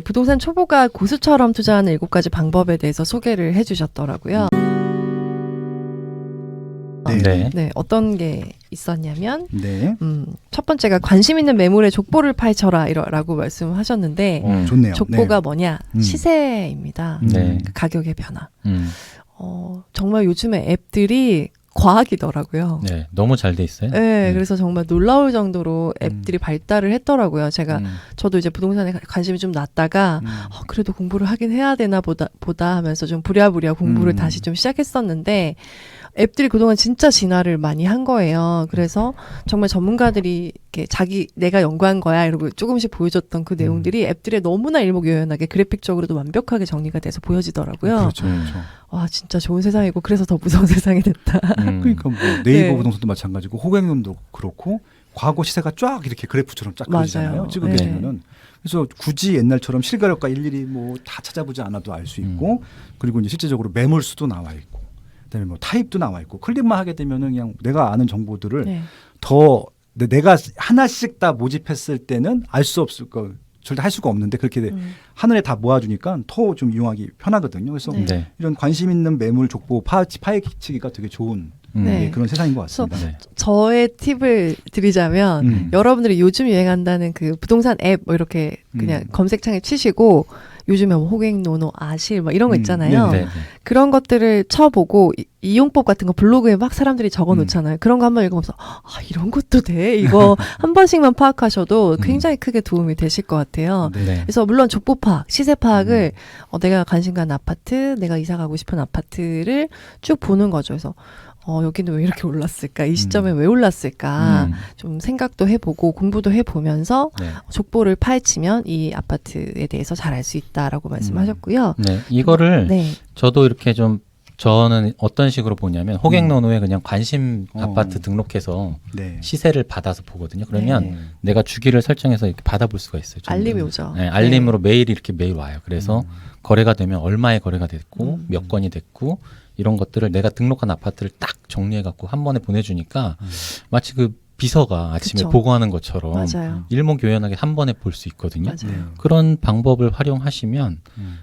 부동산 초보가 고수처럼 투자하는 7가지 방법에 대해서 소개를 해주셨더라고요. 네. 네, 어떤 게 있었냐면 네. 첫 번째가 관심 있는 매물의 족보를 파헤쳐라 라고 말씀하셨는데 좋네요. 족보가 네. 뭐냐? 시세입니다. 네. 그 가격의 변화. 정말 요즘에 앱들이 과학이더라고요. 네, 너무 잘 돼 있어요. 네, 그래서 정말 놀라울 정도로 앱들이 발달을 했더라고요. 제가 저도 이제 부동산에 관심이 좀 났다가 그래도 공부를 하긴 해야 되나 보다 하면서 좀 부랴부랴 공부를 다시 좀 시작했었는데 앱들이 그동안 진짜 진화를 많이 한 거예요. 그래서 정말 전문가들이 이렇게 내가 연구한 거야 이러고 조금씩 보여줬던 그 내용들이 앱들에 너무나 일목요연하게 그래픽적으로도 완벽하게 정리가 돼서 보여지더라고요. 그렇죠. 와, 진짜 좋은 세상이고 그래서 더 무서운 세상이 됐다. 그러니까 뭐 네이버 부동산도 마찬가지고 호갱론도 그렇고 과거 시세가 쫙 이렇게 그래프처럼 쫙 그려지잖아요. 찍어 보시면은. 그래서 굳이 옛날처럼 실거래가 일일이 뭐 다 찾아보지 않아도 알 수 있고 그리고 이제 실제적으로 매물 수도 나와 있고 그다음에 뭐 타입도 나와 있고 클릭만 하게 되면은 그냥 내가 아는 정보들을 더 내가 하나씩 다 모집했을 때는 알 수 없을 거 절대 할 수가 없는데 그렇게 하늘에 다 모아주니까 더 좀 이용하기 편하거든요. 그래서 이런 관심 있는 매물 족보 파헤치기가 되게 좋은 그런 세상인 것 같습니다. 저의 팁을 드리자면 여러분들이 요즘 유행한다는 그 부동산 앱 뭐 이렇게 그냥 검색창에 치시고 요즘에 뭐 호갱노노 아실 막 이런 거 있잖아요. 그런 것들을 쳐보고 이용법 같은 거 블로그에 막 사람들이 적어놓잖아요. 그런 거 한번 읽어보면서 이런 것도 돼? 이거 한 번씩만 파악하셔도 굉장히 크게 도움이 되실 것 같아요. 그래서 물론 족보 파악, 시세 파악을 내가 관심 가는 아파트, 내가 이사 가고 싶은 아파트를 쭉 보는 거죠. 그래서 여기는 왜 이렇게 올랐을까? 이 시점에 왜 올랐을까? 좀 생각도 해보고 공부도 해보면서 족보를 파헤치면 이 아파트에 대해서 잘 알 수 있다라고 말씀하셨고요. 네, 이거를 저도 이렇게 저는 어떤 식으로 보냐면 호갱노노에 그냥 관심 아파트 등록해서 시세를 받아서 보거든요. 그러면 내가 주기를 설정해서 이렇게 받아볼 수가 있어요. 알림이 오죠. 네, 알림으로 매일 이렇게 매일 와요. 그래서 거래가 되면 얼마에 거래가 됐고 몇 건이 됐고 이런 것들을 내가 등록한 아파트를 딱 정리해갖고 한 번에 보내주니까 마치 그 비서가 아침에 보고하는 것처럼 일목요연하게 한 번에 볼 수 있거든요. 그런 방법을 활용하시면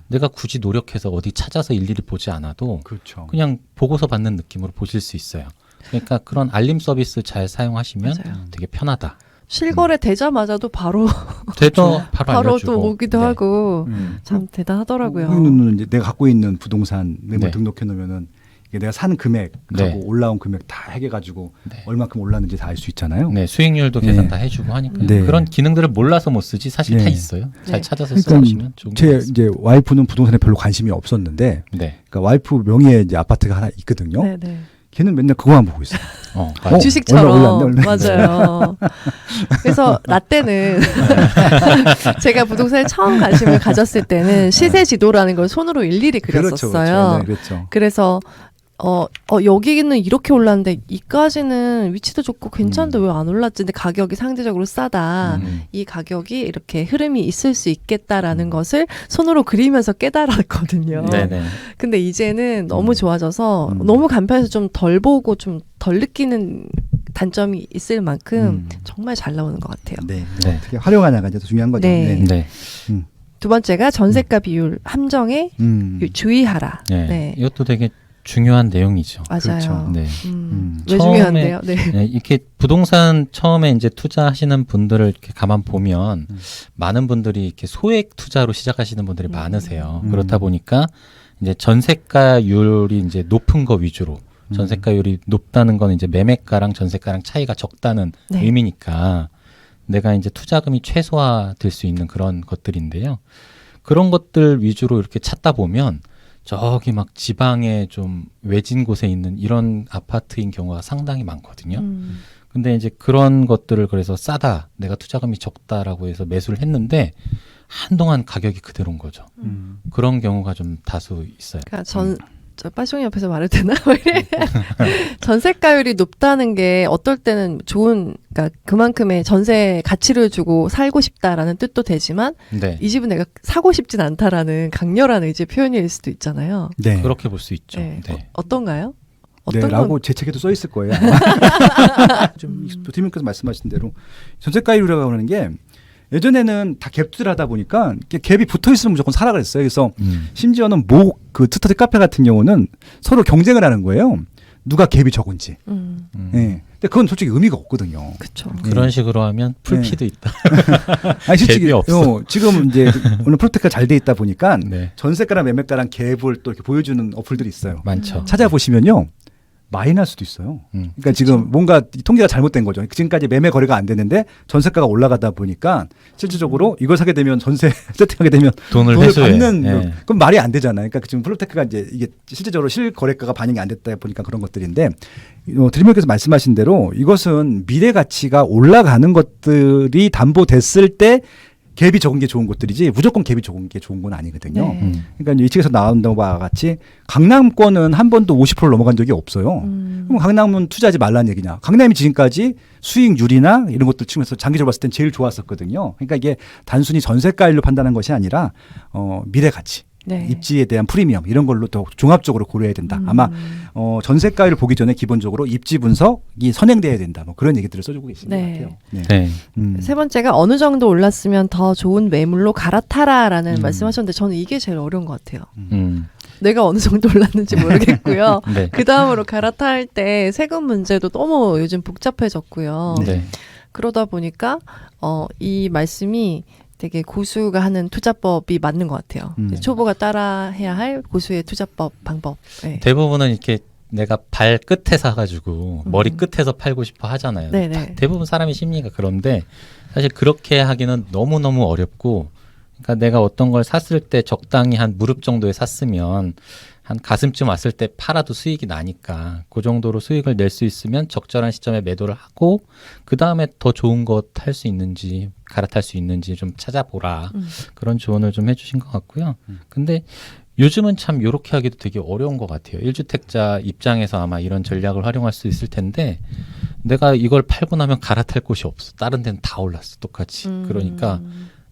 내가 굳이 노력해서 어디 찾아서 일일이 보지 않아도 그냥 보고서 받는 느낌으로 보실 수 있어요. 그러니까 그런 알림 서비스 잘 사용하시면 되게 편하다. 실거래 되자마자도 바로 바로 또 오기도 하고 참 대단하더라고요. 호갱노노는 이제 내가 갖고 있는 부동산 매물 등록해 놓으면은 이게 내가 산 금액하고 올라온 금액 다 해가지고 얼마큼 올랐는지 다 알 수 있잖아요. 네, 수익률도 계산 다 해주고 하니까 그런 기능들을 몰라서 못 쓰지 사실 다 있어요. 잘 찾아서 써보시면 좋은 것 같습니다. 이제 와이프는 부동산에 별로 관심이 없었는데, 그러니까 와이프 명의의 이제 아파트가 하나 있거든요. 걔는 맨날 그거만 보고 있어요. 주식처럼. 맞아요. 그래서 나 때는 제가 부동산에 처음 관심을 가졌을 때는 시세 지도라는 걸 손으로 일일이 그렸었어요. 그래서 여기는 이렇게 올랐는데 이까지는 위치도 좋고 괜찮은데 왜 안 올랐지? 근데 가격이 상대적으로 싸다. 이 가격이 이렇게 흐름이 있을 수 있겠다라는 것을 손으로 그리면서 깨달았거든요. 근데 이제는 너무 좋아져서 너무 간편해서 좀 덜 보고 좀 덜 느끼는 단점이 있을 만큼 정말 잘 나오는 것 같아요. 어떻게 활용하냐가 이제 더 중요한 거죠. 두 번째가 전세가 비율 함정에 주의하라. 이것도 되게 중요한 내용이죠. 맞아요. 네. 왜 중요한데요? 이렇게 부동산 처음에 이제 투자하시는 분들을 이렇게 가만 보면 많은 분들이 이렇게 소액 투자로 시작하시는 분들이 많으세요. 그렇다 보니까 이제 전세가율이 이제 높은 거 위주로 전세가율이 높다는 건 이제 매매가랑 전세가랑 차이가 적다는 의미니까 내가 이제 투자금이 최소화될 수 있는 그런 것들인데요. 그런 것들 위주로 이렇게 찾다 보면 저기 막 지방에 좀 외진 곳에 있는 이런 아파트인 경우가 상당히 많거든요. 근데 이제 그런 것들을 그래서 싸다, 내가 투자금이 적다라고 해서 매수를 했는데 한동안 가격이 그대로인 거죠. 그런 경우가 좀 다수 있어요. 그러니까 저 빠숑이 옆에서 말해도 되나? 전세가율이 높다는 게 어떨 때는 그러니까 그만큼의 전세 가치를 주고 살고 싶다라는 뜻도 되지만 이 집은 내가 사고 싶진 않다라는 강렬한 의지의 표현일 수도 있잖아요. 그렇게 볼 수 있죠. 어떤가요? 라고 제 책에도 써 있을 거예요. 좀 도티님께서 말씀하신 대로 전세가율이라고 하는 게 예전에는 다 갭 투자를 하다 보니까 갭이 붙어 있으면 무조건 사라 그랬어요. 그래서 심지어는 그 트터디 카페 같은 경우는 서로 경쟁을 하는 거예요. 누가 갭이 적은지. 예. 근데 그건 솔직히 의미가 없거든요. 그렇죠. 그런 식으로 하면 풀피도 있다. 아니 솔직히 갭이 없어. 지금 이제 오늘 프로테크가 잘 돼 있다 보니까 네. 전세가랑 매매가랑 갭을 또 이렇게 보여주는 어플들이 있어요. 많죠. 찾아보시면요. 마이너일 수도 있어요. 그러니까 지금 뭔가 통계가 잘못된 거죠. 지금까지 매매 거래가 안 됐는데 전세가가 올라가다 보니까 실질적으로 이걸 사게 되면 전세 세팅하게 되면 돈을 회수해. 받는 예. 그럼 말이 안 되잖아요. 그러니까 지금 프로테크가 이제 이게 실질적으로 실거래가가 반영이 안 됐다 보니까 그런 것들인데 드림님께서 말씀하신 대로 이것은 미래 가치가 올라가는 것들이 담보됐을 때 갭이 적은 게 좋은 것들이지 무조건 갭이 적은 게 좋은 건 아니거든요. 네. 그러니까 이 책에서 나온다고 바와 같이 강남권은 한 번도 50% 넘어간 적이 없어요. 그럼 강남은 투자하지 말라는 얘기냐. 강남이 지금까지 수익률이나 이런 것들 치면서 장기적으로 봤을 땐 제일 좋았었거든요. 그러니까 이게 단순히 전세가율로 판단한 것이 아니라 미래 가치. 네. 입지에 대한 프리미엄 이런 걸로 더 종합적으로 고려해야 된다. 아마 전세가율을 보기 전에 기본적으로 입지 분석이 선행돼야 된다. 뭐 그런 얘기들을 써주고 계신 것 같아요. 네. 네. 세 번째가 어느 정도 올랐으면 더 좋은 매물로 갈아타라라는 말씀하셨는데 저는 이게 제일 어려운 것 같아요. 내가 어느 정도 올랐는지 모르겠고요. 네. 그 다음으로 갈아탈 때 세금 문제도 너무 요즘 복잡해졌고요. 네. 그러다 보니까 이 말씀이 되게 고수가 하는 투자법이 맞는 것 같아요. 초보가 따라해야 할 고수의 투자법 방법. 네. 대부분은 이렇게 내가 발 끝에 사가지고 머리 끝에서 팔고 싶어 하잖아요. 네네. 대부분 사람의 심리가 그런데 사실 그렇게 하기는 너무너무 어렵고 그러니까 내가 어떤 걸 샀을 때 적당히 한 무릎 정도에 샀으면 한 가슴쯤 왔을 때 팔아도 수익이 나니까 그 정도로 수익을 낼 수 있으면 적절한 시점에 매도를 하고 그 다음에 더 좋은 것 할 수 있는지 갈아탈 수 있는지 좀 찾아보라 그런 조언을 좀 해주신 것 같고요. 근데 요즘은 참 이렇게 하기도 되게 어려운 것 같아요. 1주택자 입장에서 아마 이런 전략을 활용할 수 있을 텐데 내가 이걸 팔고 나면 갈아탈 곳이 없어. 다른 데는 다 올랐어 똑같이. 그러니까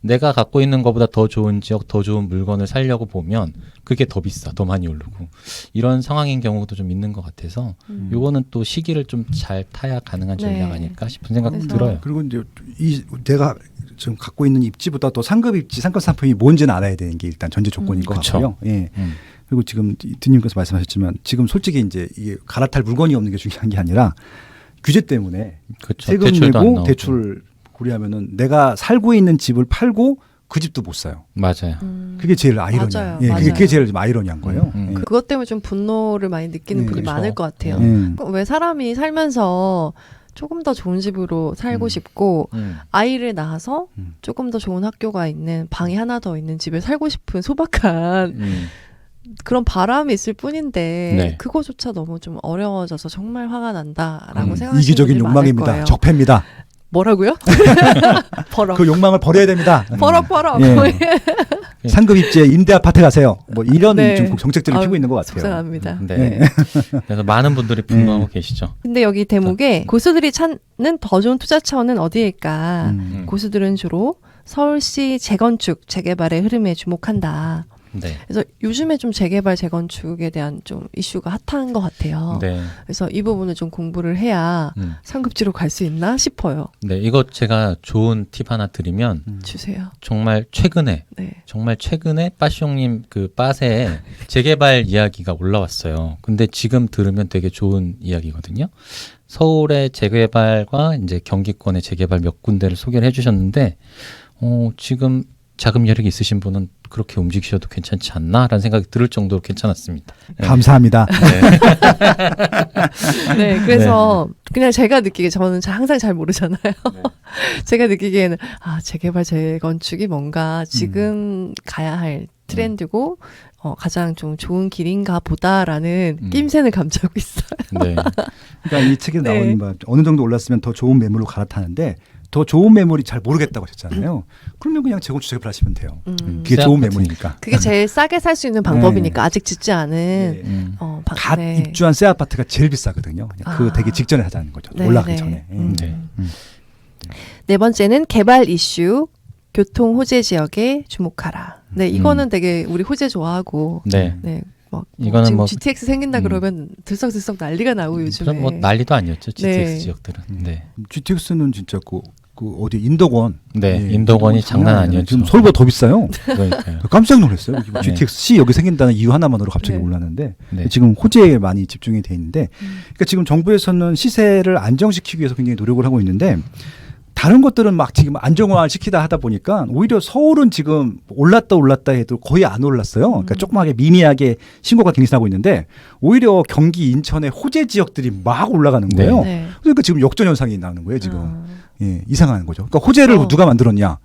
내가 갖고 있는 것보다 더 좋은 지역, 더 좋은 물건을 사려고 보면 그게 더 비싸, 더 많이 오르고 이런 상황인 경우도 좀 있는 것 같아서 요거는 또 시기를 좀 잘 타야 가능한 전략 네. 아닐까 싶은 생각 그래서 들어요. 그리고 이제 내가 지금 갖고 있는 입지보다 더 상급 입지, 상급 상품이 뭔지는 알아야 되는 게 일단 전제 조건인 것 그쵸. 같고요. 예. 그리고 지금 드님께서 말씀하셨지만 지금 솔직히 이제 이게 갈아탈 물건이 없는 게 중요한 게 아니라 규제 때문에 그쵸. 세금 대출도 안 내고 나오고. 대출 고려하면은 내가 살고 있는 집을 팔고 그 집도 못 사요. 맞아요. 그게 제일 아이러니야. 맞아요. 예, 맞아요. 그게 제일 좀 아이러니한 거예요. 예. 그것 때문에 좀 분노를 많이 느끼는 네, 분이 그렇죠. 많을 것 같아요. 왜 사람이 살면서 조금 더 좋은 집으로 살고 싶고 아이를 낳아서 조금 더 좋은 학교가 있는 방이 하나 더 있는 집에 살고 싶은 소박한 그런 바람이 있을 뿐인데 네. 그거조차 너무 좀 어려워져서 정말 화가 난다라고 생각하시는 이기적인 분들이 많을 욕망입니다. 거예요. 적폐입니다. 뭐라고요? 버럭. 그 욕망을 버려야 됩니다. 버럭. 예. 상급 입지에 임대 아파트 가세요. 뭐 이런 네. 좀 정책들을 피고 있는 것 같아요. 속상합니다. 네. 그래서 많은 분들이 분노하고 계시죠. 근데 여기 대목에 고수들이 찾는 더 좋은 투자 차원은 어디일까? 고수들은 주로 서울시 재건축, 재개발의 흐름에 주목한다. 네. 그래서 요즘에 좀 재개발, 재건축에 대한 좀 이슈가 핫한 것 같아요. 네. 그래서 이 부분을 좀 공부를 해야 상급지로 갈 수 있나 싶어요. 네. 이거 제가 좋은 팁 하나 드리면 주세요. 정말 최근에 빠숑님 그 빠세에 재개발 이야기가 올라왔어요. 근데 지금 들으면 되게 좋은 이야기거든요. 서울의 재개발과 이제 경기권의 재개발 몇 군데를 소개를 해주셨는데, 지금 자금 여력이 있으신 분은 그렇게 움직이셔도 괜찮지 않나라는 생각이 들을 정도로 괜찮았습니다. 네. 감사합니다. 네, 그래서 그냥 제가 느끼기에 저는 항상 잘 모르잖아요. 제가 느끼기에는 재개발, 재건축이 뭔가 지금 가야 할 트렌드고 가장 좀 좋은 길인가 보다라는 낌새는 감추고 있어요. 네. 그러니까 이 책에 나오는 어느 정도 올랐으면 더 좋은 매물로 갈아타는데 더 좋은 매물이 잘 모르겠다고 하셨잖아요. 그러면 그냥 재건축 재개발 하시면 돼요. 그게 좋은 매물이니까. 그게 제일 싸게 살 수 있는 방법이니까 아직 짓지 않은 갓 입주한 새 아파트가 제일 비싸거든요. 그 되기 직전에 하자는 거죠. 올라가기 전에. 네 번째는 개발 이슈, 교통 호재 지역에 주목하라. 네, 이거는 되게 우리 호재 좋아하고 이거는 지금 뭐 GTX 생긴다 그러면 들썩들썩 난리가 나고 요즘에. 뭐 난리도 아니었죠. GTX 네. 지역들은. 네. GTX는 진짜 그 어디 인덕원. 네, 인덕원이 장난 아니었죠. 지금 서울보다 더 비싸요. 그러니까요. 깜짝 놀랐어요. 네. GTX-C 여기 생긴다는 이유 하나만으로 갑자기 네. 올랐는데 네. 지금 호재에 많이 집중이 돼 있는데 그러니까 지금 정부에서는 시세를 안정시키기 위해서 굉장히 노력을 하고 있는데 다른 것들은 막 지금 안정화 시키다 하다 보니까 오히려 서울은 지금 올랐다 해도 거의 안 올랐어요. 그러니까 조그맣게 미미하게 신고가 갱신하고 있는데 오히려 경기, 인천의 호재 지역들이 막 올라가는 거예요. 네. 그러니까 지금 역전 현상이 나는 거예요. 지금 아. 예, 이상한 거죠. 그러니까 호재를 누가 만들었냐?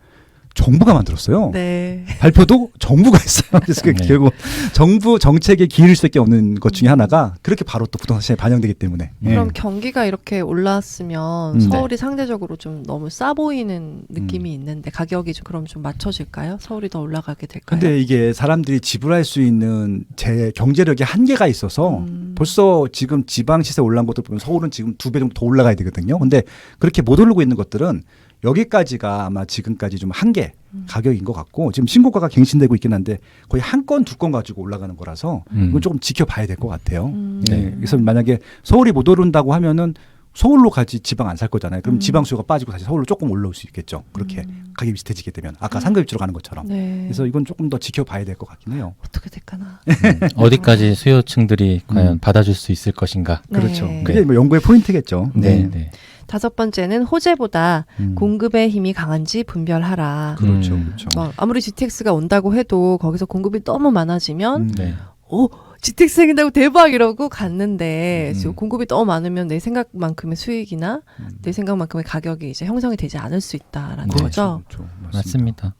정부가 만들었어요. 네. 발표도 정부가 했어요. 그래서 네. 결국 정부 정책에 기일 수밖에 없는 것 중에 하나가 그렇게 바로 또 부동산 시장에 반영되기 때문에. 그럼 예. 경기가 이렇게 올랐으면 네. 서울이 상대적으로 좀 너무 싸 보이는 느낌이 있는데 가격이 좀 그럼 좀 맞춰질까요? 서울이 더 올라가게 될까요? 근데 이게 사람들이 지불할 수 있는 제 경제력의 한계가 있어서 벌써 지금 지방 시세 올라간 것들 보면 서울은 지금 2배 정도 더 올라가야 되거든요. 근데 그렇게 못 오르고 있는 것들은 여기까지가 아마 지금까지 좀 한계 가격인 것 같고 지금 신고가가 갱신되고 있긴 한데 거의 한 건, 두 건 가지고 올라가는 거라서 이건 조금 지켜봐야 될 것 같아요. 네. 그래서 만약에 서울이 못 오른다고 하면은 서울로 가지 지방 안 살 거잖아요. 그럼 지방 수요가 빠지고 다시 서울로 조금 올라올 수 있겠죠. 그렇게 가격이 비슷해지게 되면 아까 상급입지로 가는 것처럼. 네. 그래서 이건 조금 더 지켜봐야 될 것 같긴 해요. 어떻게 될까나. 어디까지 수요층들이 과연 받아줄 수 있을 것인가. 네. 그렇죠. 그게 뭐 연구의 포인트겠죠. 네, 네. 5번째는 호재보다 공급의 힘이 강한지 분별하라. 그렇죠. 음. 그렇죠. 막 아무리 GTX가 온다고 해도 거기서 공급이 너무 많아지면 네. GTX 생긴다고 대박 이러고 갔는데 지금 공급이 너무 많으면 내 생각만큼의 수익이나 내 생각만큼의 가격이 이제 형성이 되지 않을 수 있다라는 거죠. 그렇죠. 맞습니다.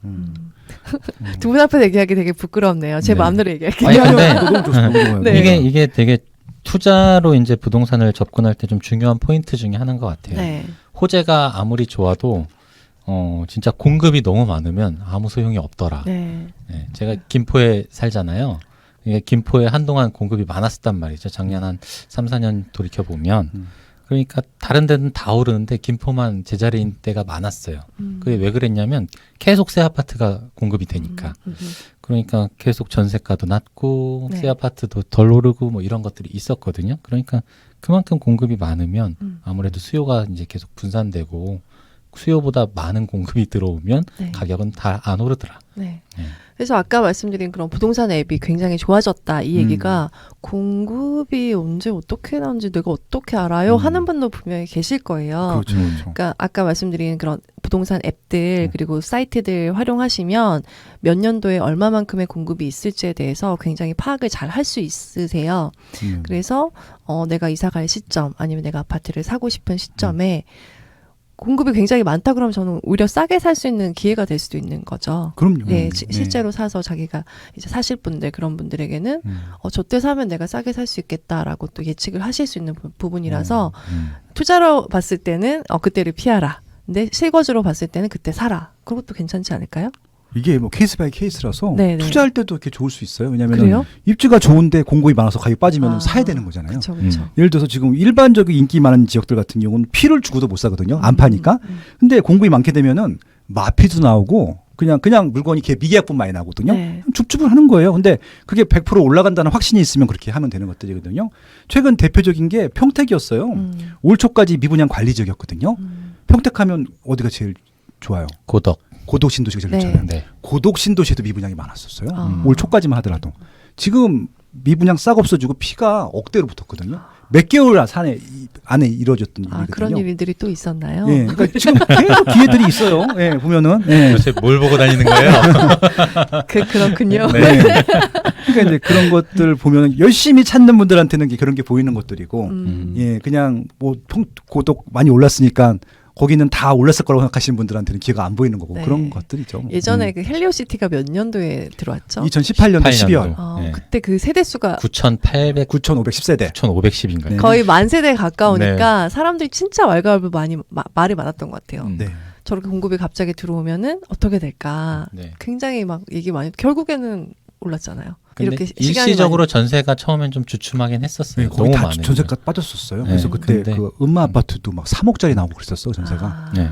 두 분 앞에 얘기하기 되게 부끄럽네요. 제 네. 마음대로 얘기할게요. 아니, 근데 너무 좋습니다. 너무 좋아요. 네. 이게 되게 투자로 이제 부동산을 접근할 때 좀 중요한 포인트 중에 하나인 것 같아요. 네. 호재가 아무리 좋아도 진짜 공급이 너무 많으면 아무 소용이 없더라. 네. 네, 제가 김포에 살잖아요. 이게 김포에 한동안 공급이 많았었단 말이죠. 작년 한 3, 4년 돌이켜 보면. 그러니까 다른 데는 다 오르는데 김포만 제자리인 때가 많았어요. 그게 왜 그랬냐면 계속 새 아파트가 공급이 되니까. 그러니까 계속 전세가도 낮고 네. 새 아파트도 덜 오르고 뭐 이런 것들이 있었거든요. 그러니까 그만큼 공급이 많으면 아무래도 수요가 이제 계속 분산되고 수요보다 많은 공급이 들어오면 네. 가격은 다 안 오르더라. 네. 네. 그래서 아까 말씀드린 그런 부동산 앱이 굉장히 좋아졌다 이 얘기가 공급이 언제 어떻게 나오는지 내가 어떻게 알아요 하는 분도 분명히 계실 거예요. 그렇죠. 그렇죠. 그러니까 아까 말씀드린 그런 부동산 앱들 그리고 사이트들 활용하시면 몇 년도에 얼마만큼의 공급이 있을지에 대해서 굉장히 파악을 잘 할 수 있으세요. 그래서 내가 이사 갈 시점 아니면 내가 아파트를 사고 싶은 시점에 공급이 굉장히 많다 그러면 저는 오히려 싸게 살 수 있는 기회가 될 수도 있는 거죠. 그럼요. 네, 실제로 사서 자기가 이제 사실 분들 그런 분들에게는 저때 사면 내가 싸게 살 수 있겠다라고 또 예측을 하실 수 있는 부분이라서 투자로 봤을 때는 그때를 피하라. 근데 실거주로 봤을 때는 그때 사라. 그것도 괜찮지 않을까요? 이게 뭐 케이스 바이 케이스라서 네네. 투자할 때도 이렇게 좋을 수 있어요. 왜냐하면 그래요? 입지가 좋은데 공급이 많아서 가격이 빠지면 사야 되는 거잖아요. 그렇죠, 그렇죠. 예를 들어서 지금 일반적인 인기 많은 지역들 같은 경우는 피를 주고도 못 사거든요. 안 파니까. 근데 공급이 많게 되면은 마피도 나오고 그냥 물건이 이렇게 미계약분 많이 나오거든요. 네. 줍줍을 하는 거예요. 근데 그게 100% 올라간다는 확신이 있으면 그렇게 하면 되는 것들이거든요. 최근 대표적인 게 평택이었어요. 올 초까지 미분양 관리 지역이었거든요. 평택하면 어디가 제일 좋아요? 고독 신도시가 제일 네. 좋잖아요. 네. 고독 신도시에도 미분양이 많았었어요. 아. 올 초까지만 하더라도. 지금 미분양 싹 없어지고 피가 억대로 붙었거든요. 몇 개월 안에 이루어졌던 일이거든요. 그런 일들이 또 있었나요? 예, 그러니까 지금 계속 기회들이 있어요. 예, 보면은. 예. 요새 뭘 보고 다니는 거예요? 그렇군요. 네. 그러니까 이제 그런 것들 보면 열심히 찾는 분들한테는 그런 게 보이는 것들이고, 예, 그냥 뭐 고독 많이 올랐으니까 거기는 다 올랐을 거라고 생각하시는 분들한테는 기회가 안 보이는 거고 네. 그런 것들이죠. 예전에 그 헬리오시티가 몇 년도에 들어왔죠? 2018년도 12월. 네. 그때 그 세대 수가 9,510세대. 9,510인가요? 네. 거의 만 세대에 가까우니까 사람들이 진짜 왈가왈부 많이 말이 많았던 것 같아요. 네. 저렇게 공급이 갑자기 들어오면은 어떻게 될까? 네. 굉장히 막 얘기 많이 결국에는 올랐잖아요. 근데 이렇게 시간이 일시적으로 전세가 처음엔 좀 주춤하긴 했었어요. 네, 거기 너무 다 많으니까. 전세가 빠졌었어요. 네, 그래서 그때 근데- 그 음마 아파트도 막 3억짜리 나오고 그랬었어 전세가. 아, 네.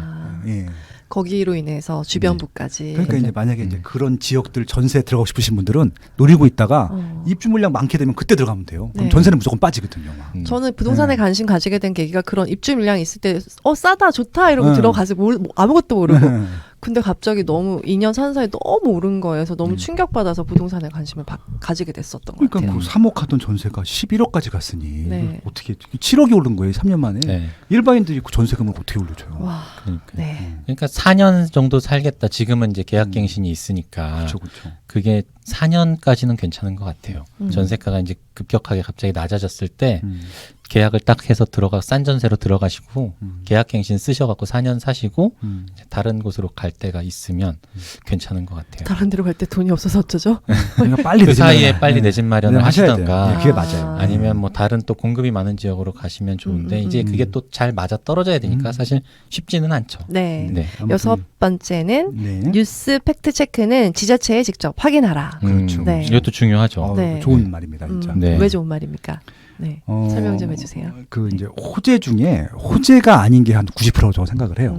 예. 거기로 인해서 주변부까지. 그러니까 이제 만약에 이제 그런 지역들 전세 들어가고 싶으신 분들은 노리고 있다가 입주 물량 많게 되면 그때 들어가면 돼요. 그럼 네. 전세는 무조건 빠지거든요. 막. 저는 부동산에 관심 가지게 된 계기가 그런 입주 물량이 있을 때 싸다 좋다 이러고 네. 들어가서 아무것도 모르고 네. 근데 갑자기 너무 2년 산 사이에 너무 오른 거예요. 그래서 너무 음. 충격받아서 부동산에 관심을 가지게 됐었던 것 그러니까 같아요. 그 3억 하던 전세가 11억까지 갔으니 네. 어떻게 7억이 오른 거예요 3년 만에. 네. 일반인들이 그 전세금을 어떻게 올려줘요? 와, 그러니까. 네. 그러니까 4년 정도 살겠다. 지금은 이제 계약갱신이 있으니까 그렇죠, 그렇죠. 그게 4년까지는 괜찮은 것 같아요. 음. 전세가가 이제 급격하게 갑자기 낮아졌을 때 음. 계약을 딱 해서 싼 전세로 들어가시고 음. 계약갱신 쓰셔갖고 4년 사시고 음. 이제 다른 곳으로 갈 때가 있으면 괜찮은 것 같아요. 다른 데로 갈 때 돈이 없어서 어쩌죠? 그러니까 빨리 그 내집 사이에 마련. 빨리 네. 내 집 마련을 네, 하셔야 하시던가 돼요. 네, 그게 맞아요. 아니면 뭐 다른 또 공급이 많은 지역으로 가시면 좋은데 이제 그게 또 잘 맞아 떨어져야 되니까 사실 쉽지는 않죠. 네. 네. 여섯 번째는 네. 뉴스 팩트 체크는 지자체에 직접 확인하라. 그렇죠. 네. 이것도 중요하죠. 네. 좋은 말입니다, 진짜. 네. 왜 좋은 말입니까? 네. 설명 좀 해주세요. 그 이제 호재 중에 호재가 아닌 게 한 90%라고 생각을 해요.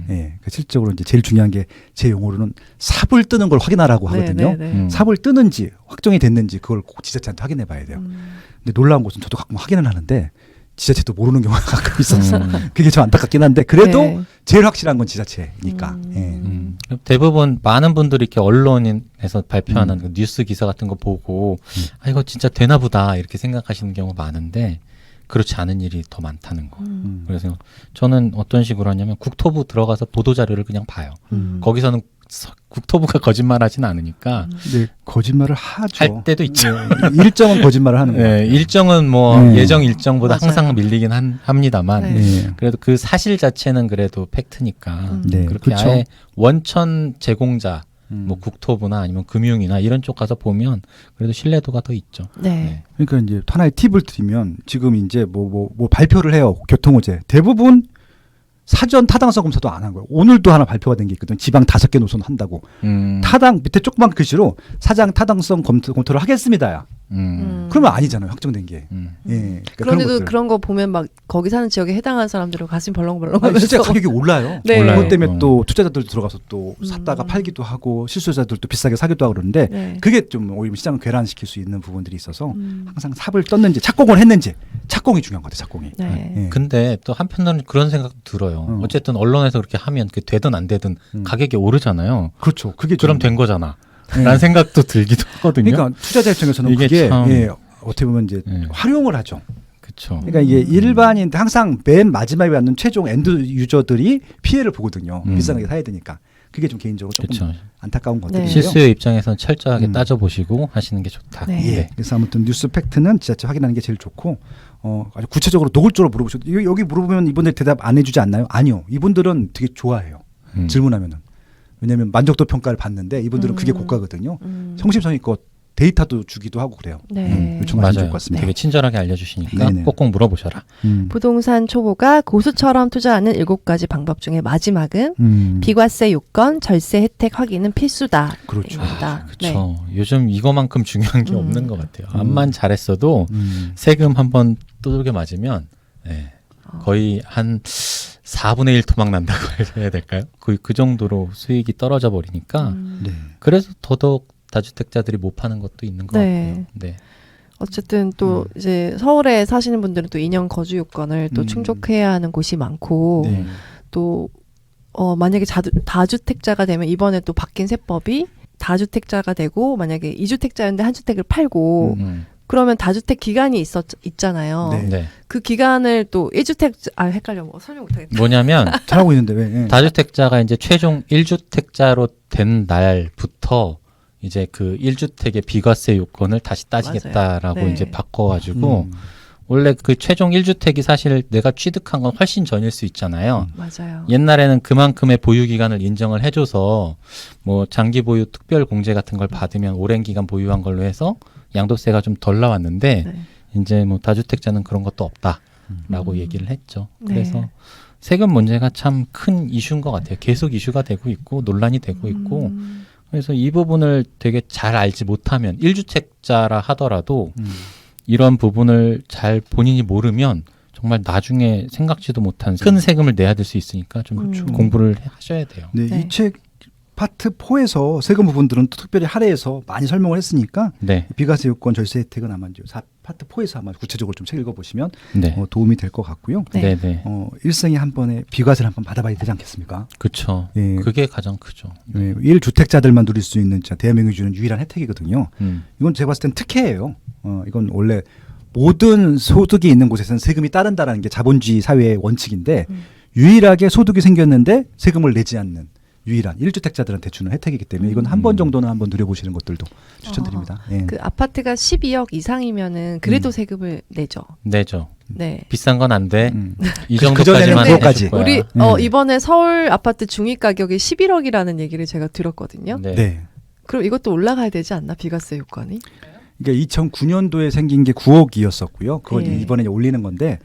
예, 그 실적으로 이제 제일 중요한 게 제 용어로는 삽을 뜨는 걸 확인하라고 하거든요. 네, 네, 네. 삽을 뜨는지 확정이 됐는지 그걸 꼭 지자체한테 확인해 봐야 돼요. 근데 놀라운 것은 저도 가끔 확인을 하는데 지자체도 모르는 경우가 가끔 있어서 그게 좀 안타깝긴 한데 그래도 네. 제일 확실한 건 지자체니까. 예. 대부분 많은 분들이 이렇게 언론에서 발표하는 그 뉴스 기사 같은 거 보고 아 이거 진짜 되나 보다 이렇게 생각하시는 경우가 많은데 그렇지 않은 일이 더 많다는 거. 그래서 저는 어떤 식으로 하냐면 국토부 들어가서 보도 자료를 그냥 봐요. 거기서는 국토부가 거짓말하지는 않으니까 근데 거짓말을 하죠. 할 때도 있죠. 네, 일정은 거짓말을 하는 거예요. 네, 일정은 뭐 네. 예정 일정보다 맞아요. 항상 밀리긴 합니다만 네. 네. 그래도 그 사실 자체는 그래도 팩트니까 네, 그렇게 그렇죠. 아예 원천 제공자 뭐 국토부나 아니면 금융이나 이런 쪽 가서 보면 그래도 신뢰도가 더 있죠. 네. 그러니까 이제 하나의 팁을 드리면 지금 이제 뭐 발표를 해요. 교통호재. 대부분 사전 타당성 검사도 안 한 거예요. 오늘도 하나 발표가 된 게 있거든. 지방 5개 노선 한다고. 타당 밑에 조그만 글씨로 사장 타당성 검토를 하겠습니다야. 그러면 아니잖아요. 확정된 게. 예. 그러니까 그런데도 것들. 그런 거 보면 막 거기 사는 지역에 해당하는 사람들은 가슴 아니, 벌렁벌렁하면서 진짜 가격이 올라요. 네. 올라요. 그것 때문에 또 투자자들도 들어가서 또 샀다가 팔기도 하고 실수자들도 비싸게 사기도 하고 그러는데 네. 그게 좀 오히려 시장을 괴란시킬 수 있는 부분들이 있어서 항상 삽을 떴는지 착공을 했는지 착공이 중요한 것 같아요. 착공이. 네. 예. 근데 또 한편으로는 그런 생각도 들어요. 어쨌든 언론에서 그렇게 하면 그 되든 안 되든 가격이 오르잖아요. 그렇죠. 그게 그럼 좀- 된 거잖아. 네. 라는 생각도 들기도 하거든요. 그러니까 투자자 입장에서는 이게 그게 참- 예, 어떻게 보면 이제 활용을 하죠. 그렇죠. 그러니까 이게 일반인 항상 맨 마지막에 받는 최종 엔드 유저들이 피해를 보거든요. 비싼 게 사야 되니까. 그게 좀 개인적으로 조금 그쵸. 안타까운 것들이고요. 네. 실수의 입장에서는 철저하게 따져보시고 하시는 게 좋다. 네. 예. 그래서 아무튼 뉴스 팩트는 지자체 확인하는 게 제일 좋고 아주 구체적으로 노골적으로 물어보셔도 여기 물어보면 이분들 대답 안 해주지 않나요? 아니요. 이분들은 되게 좋아해요. 질문하면은. 왜냐하면 만족도 평가를 받는데 이분들은 그게 고가거든요. 성심성의껏 데이터도 주기도 하고 그래요. 네. 요청하시면 좋을 맞아요. 것 같습니다. 되게 친절하게 알려주시니까 네네. 꼭꼭 물어보셔라. 부동산 초보가 고수처럼 투자하는 7가지 방법 중에 마지막은 비과세 요건, 절세 혜택 확인은 필수다. 그렇죠. 입니다. 그렇죠. 요즘 이거만큼 중요한 게 없는 것 같아요. 암만 잘했어도 세금 한번 두들겨 맞으면 네, 거의 한 4분의 1 토막 난다고 해야 될까요? 거의 그 정도로 수익이 떨어져 버리니까 네. 그래서 더더욱 다주택자들이 못 파는 것도 있는 것 네. 같고요. 네. 어쨌든 또 이제 서울에 사시는 분들은 또 2년 거주 요건을 또 충족해야 하는 곳이 많고 네. 또 만약에 다주택자가 되면 이번에 또 바뀐 세법이 다주택자가 되고 만약에 2주택자였는데 한 주택을 팔고 그러면 다주택 기간이 있잖아요. 네. 네. 그 기간을 또 1주택 헷갈려 설명 못하겠다. 뭐냐면 잘하고 있는데 왜? 예. 다주택자가 이제 최종 1주택자로 된 날부터 이제 그 1주택의 비과세 요건을 다시 따지겠다라고 네. 이제 바꿔가지고 원래 그 최종 1주택이 사실 내가 취득한 건 훨씬 전일 수 있잖아요. 맞아요. 옛날에는 그만큼의 보유 기간을 인정을 해줘서 뭐 장기 보유 특별 공제 같은 걸 받으면 오랜 기간 보유한 걸로 해서 양도세가 좀 덜 나왔는데 네. 이제 뭐 다주택자는 그런 것도 없다라고 얘기를 했죠. 네. 그래서 세금 문제가 참 큰 이슈인 것 같아요. 계속 이슈가 되고 있고 논란이 되고 있고 그래서 이 부분을 되게 잘 알지 못하면 1주택자라 하더라도 이런 부분을 잘 본인이 모르면 정말 나중에 생각지도 못한 큰 세금을 내야 될 수 있으니까 좀 공부를 하셔야 돼요. 네, 네. 이 책 파트 4에서 세금 부분들은 또 특별히 할애해서 많이 설명을 했으니까 네. 비과세 요건 절세 혜택은 아마 이제 파트 4에서 아마 구체적으로 좀 책 읽어보시면 네. 도움이 될 것 같고요. 네. 네. 네. 일생에 한 번에 비과세를 한번 받아봐야 되지 않겠습니까? 그렇죠. 예. 그게 가장 크죠. 1주택자들만 누릴 수 있는 대한민국이 주는 유일한 혜택이거든요. 음. 이건 제가 봤을 땐 특혜예요. 이건 원래 모든 소득이 있는 곳에서는 세금이 따른다라는 게 자본주의 사회의 원칙인데 유일하게 소득이 생겼는데 세금을 내지 않는 유일한 1주택자들한테 주는 혜택이기 때문에 이건 한 번 정도는 한번 누려보시는 것들도 추천드립니다. 예. 그 아파트가 12억 이상이면은 그래도 세금을 내죠. 내죠. 네. 비싼 건 안 돼. 이 그전에는 정도까지만 그거까지. 해줄 거야. 우리 이번에 서울 아파트 중위 가격이 11억이라는 얘기를 제가 들었거든요. 네. 네. 그럼 이것도 올라가야 되지 않나 비과세 요건이? 그러니까 2009년도에 생긴 게 9억이었었고요. 그걸 예. 이번에 올리는 건데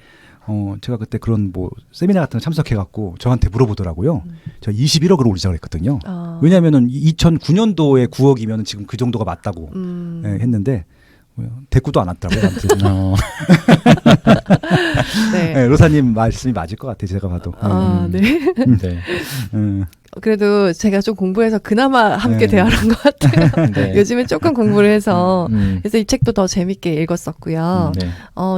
제가 그때 그런 뭐 세미나 같은 거 참석해 갖고 저한테 물어보더라고요. 저 21억으로 올리자고 했거든요. 왜냐하면은 2009년도에 9억이면 지금 그 정도가 맞다고 했는데 대꾸도 안 왔더라고요. 네. 네, 로사님 말씀이 맞을 것 같아요. 제가 봐도. 네. 네. 그래도 제가 좀 공부해서 그나마 함께 네. 대화한 것 같아요. 네. 요즘에 조금 공부를 해서 그래서 이 책도 더 재밌게 읽었었고요. 네.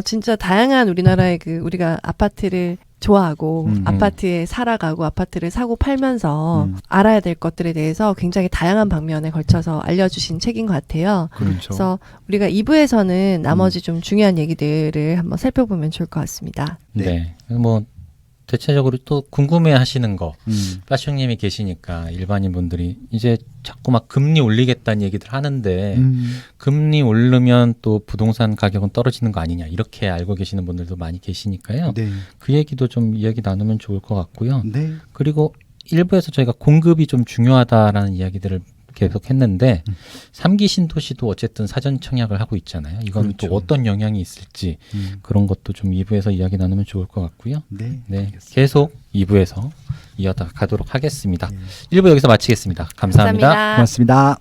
진짜 다양한 우리나라의 우리가 아파트를 좋아하고 아파트에 살아가고 아파트를 사고 팔면서 알아야 될 것들에 대해서 굉장히 다양한 방면에 걸쳐서 알려주신 책인 것 같아요. 그렇죠. 그래서 우리가 2부에서는 나머지 좀 중요한 얘기들을 한번 살펴보면 좋을 것 같습니다. 네. 뭐 대체적으로 또 궁금해하시는 거 빠숑님이 계시니까 일반인 분들이 이제 자꾸 막 금리 올리겠다는 얘기들 하는데 금리 오르면 또 부동산 가격은 떨어지는 거 아니냐 이렇게 알고 계시는 분들도 많이 계시니까요. 네. 그 얘기도 좀 이야기 나누면 좋을 것 같고요. 네. 그리고 일부에서 저희가 공급이 좀 중요하다라는 이야기들을 계속 했는데 3기 신도시도 어쨌든 사전 청약을 하고 있잖아요. 이건 그렇죠. 또 어떤 영향이 있을지 그런 것도 좀 2부에서 이야기 나누면 좋을 것 같고요. 네. 네, 계속 2부에서 이어가 가도록 하겠습니다. 네. 1부 여기서 마치겠습니다. 감사합니다. 고맙습니다.